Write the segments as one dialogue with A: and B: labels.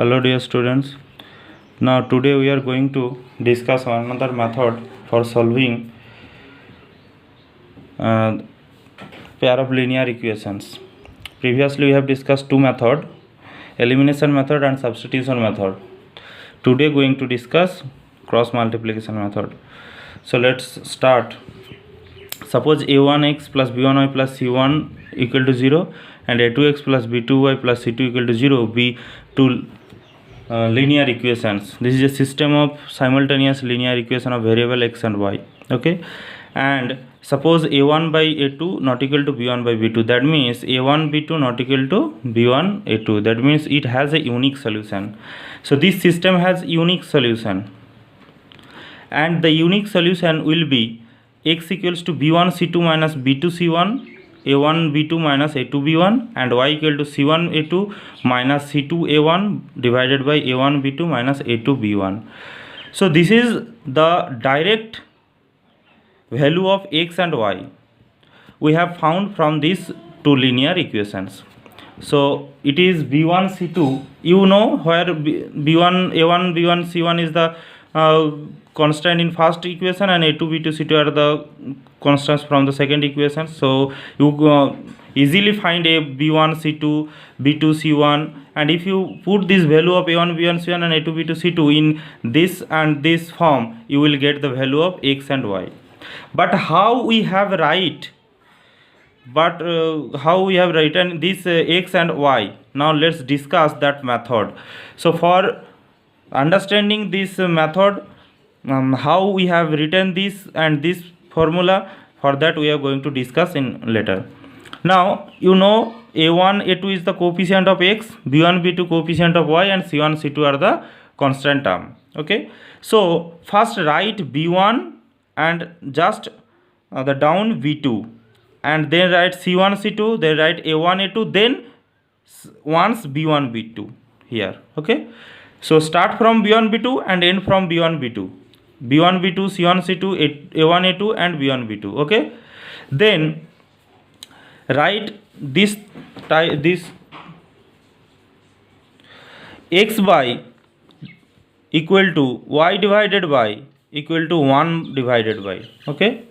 A: Hello dear students. Now today we are going to discuss another method for solving pair of linear equations. Previously we have discussed two methods, elimination method and substitution method. Today going to discuss cross multiplication method. So let's start. Suppose a1x plus b1y plus c1 equal to 0 and a2x plus b2y plus c2 equal to 0 be two linear equations. This is a system of simultaneous linear equation of variable x and y. Okay, and suppose a1 by a2 not equal to b1 by b2, that means a1 b2 not equal to b1 a2, that means it has a unique solution. So this system has unique solution, and the unique solution will be x equals to b1 c2 minus b2 c1, a1 b2 minus a2 b1, and y equal to c1 a2 minus c2 a1 divided by a1 b2 minus a2 b1. So this is the direct value of x and y we have found from these two linear equations. So it is b1 c2, you know where b1 a1 b1 c1 is the constant in first equation and a2 b2 c2 are the constants from the second equation. So you easily find a b1 c2 b2 c1, and if you put this value of a1 b1 c1 and a2 b2 c2 in this and this form, you will get the value of x and y. But how we have how we have written this x and y? Now let's discuss that method. So for understanding this method, how we have written this and this formula, for that we are going to discuss in later. Now you know a1 a2 is the coefficient of x, b1 b2 coefficient of y, and c1 c2 are the constant term. Okay, so first write b1 and just the down b2, and then write c1 c2, then write a1 a2, then once b1 b2 here. Okay, so start from b1 b2 and end from b1 b2, b1 b2 c1 c2 a1 a2 and b1 b2. Okay, then write this x by equal to y divided by equal to 1 divided by. Okay,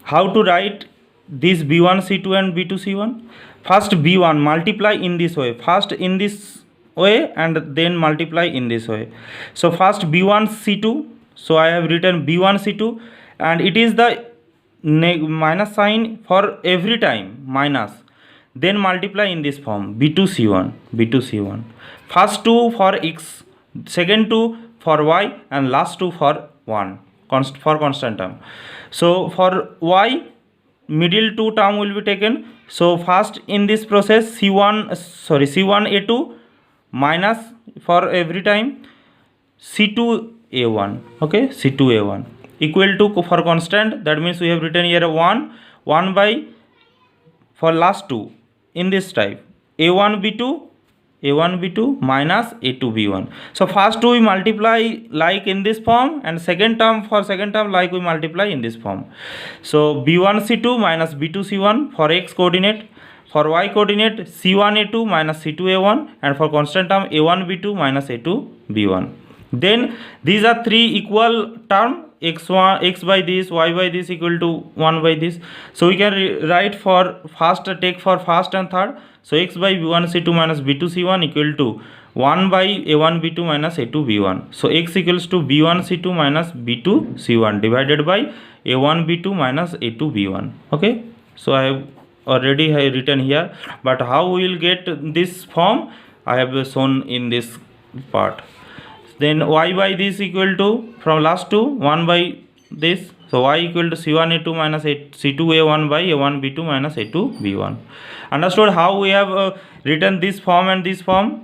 A: how to write this b1 c2 and b2 c1? First b1 multiply in this way, first in this way and then multiply in this way. So first b1 c2, so I have written b1 c2, and it is the minus sign for every time, minus, then multiply in this form b2 c1 b2 c1, first two for x, second two for y, and last two for 1 for constant term. So for y, middle two term will be taken. So first in this process c1 a2 minus for every time c2 a1. Okay, c2 a1 equal to for constant, that means we have written here 1 by for last two in this type a1 b2 minus a2 b1. So first two we multiply like in this form, and second term like we multiply in this form. So b1 c2 minus b2 c1 for x coordinate, for y coordinate c1 a2 minus c2 a1, and for constant term a1 b2 minus a2 b1. Then these are three equal term, x1 x by this, y by this equal to 1 by this. So we can write for first, take for first and third. So x by b1 c2 minus b2 c1 equal to 1 by a1 b2 minus a2 b1. So x equals to b1 c2 minus b2 c1 divided by a1 b2 minus a2 b1. Okay, so I have already written here, but how we will get this form I have shown in this part. Then y by this equal to, from last two, 1 by this, so y equal to c1 a2 minus c2 a1 by a1 b2 minus a2 b1. Understood how we have written this form and this form?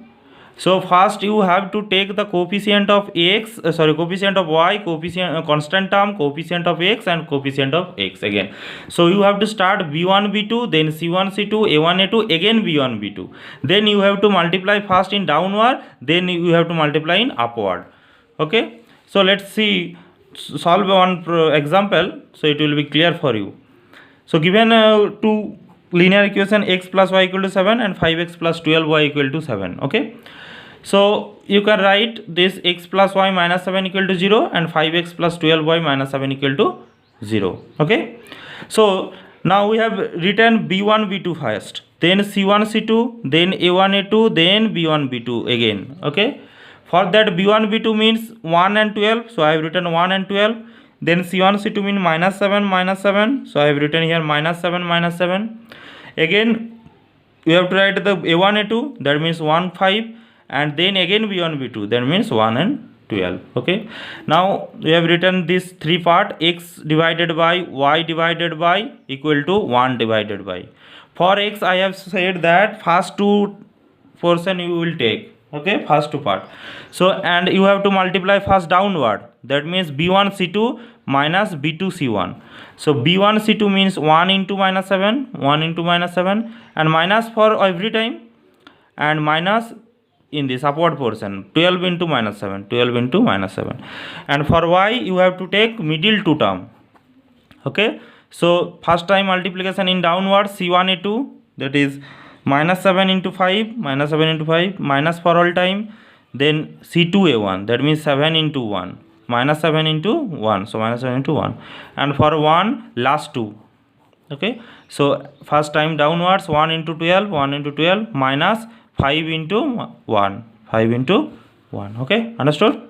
A: So first you have to take the coefficient of x, coefficient of y, coefficient constant term, coefficient of x, and coefficient of x again. So you have to start b1 b2, then c1 c2 a1 a2, again b1 b2. Then you have to multiply first in downward, then you have to multiply in upward. Okay, so let's see, solve one example, so it will be clear for you. So given two linear equation, x plus y equal to 7 and 5x plus 12y equal to 7. Okay, so you can write this x plus y minus 7 equal to 0 and 5x plus 12y minus 7 equal to 0. Okay, so now we have written b1 b2 first, then c1 c2, then a1 a2, then b1 b2 again. Okay, for that b1 b2 means 1 and 12, so I have written 1 and 12. Then c1 c2 means minus 7, so I have written here minus 7. Again you have to write the a1 a2, that means 1 5, and then again b1 b2, that means 1 and 12. Okay, now we have written this three part, x divided by y divided by equal to 1 divided by. For x I have said that first two portion you will take. Okay, first two part. So and you have to multiply first downward, that means b1 c2 minus b2 c1. So b1 c2 means 1 into minus 7, 1 into minus 7, and minus for every time, and minus in this upward portion 12 into minus 7, 12 into minus 7. And for y you have to take middle two term. Okay, so first time multiplication in downward c1 a2, that is minus 7 into 5, minus 7 into 5, minus for all time, then c2 a1, that means 7 into 1, minus 7 into 1, so minus 7 into 1, and for 1 last 2. Okay, so first time downwards 1 into 12, 1 into 12, minus 5 into 1, 5 into 1. Okay, understood?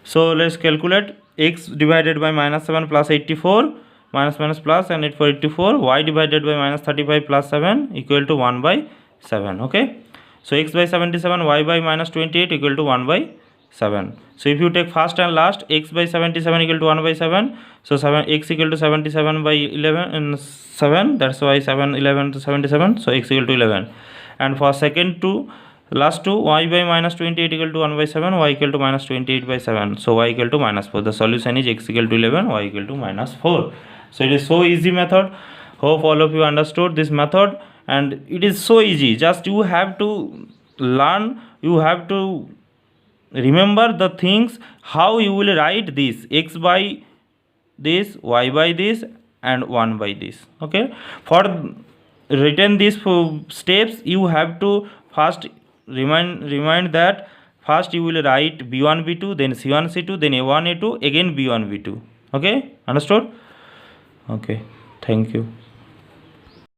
A: So let's calculate x divided by minus 7 plus 84, minus plus, and 8 for 84, y divided by minus 35 plus 7 equal to 1 by 7. Okay, so x by 77, y by minus 28 equal to 1 by 7. So if you take first and last, x by 77 equal to 1 by 7, so 7 x equal to 77 by 11 and 7, that's why 7 11 to 77, so x equal to 11. And for second two, last two, y by minus 28 equal to 1 by 7, y equal to minus 28 by 7, so y equal to minus 4. The solution is x equal to 11, y equal to minus 4. So it is so easy method. Hope all of you understood this method, and it is so easy. Just you have to learn, you have to remember the things, how you will write this x by this, y by this, and 1 by this. Okay, for written these steps you have to first remind that first you will write b1 b2, then c1 c2, then a1 a2, again b1 b2. Okay, understood? Okay, thank you.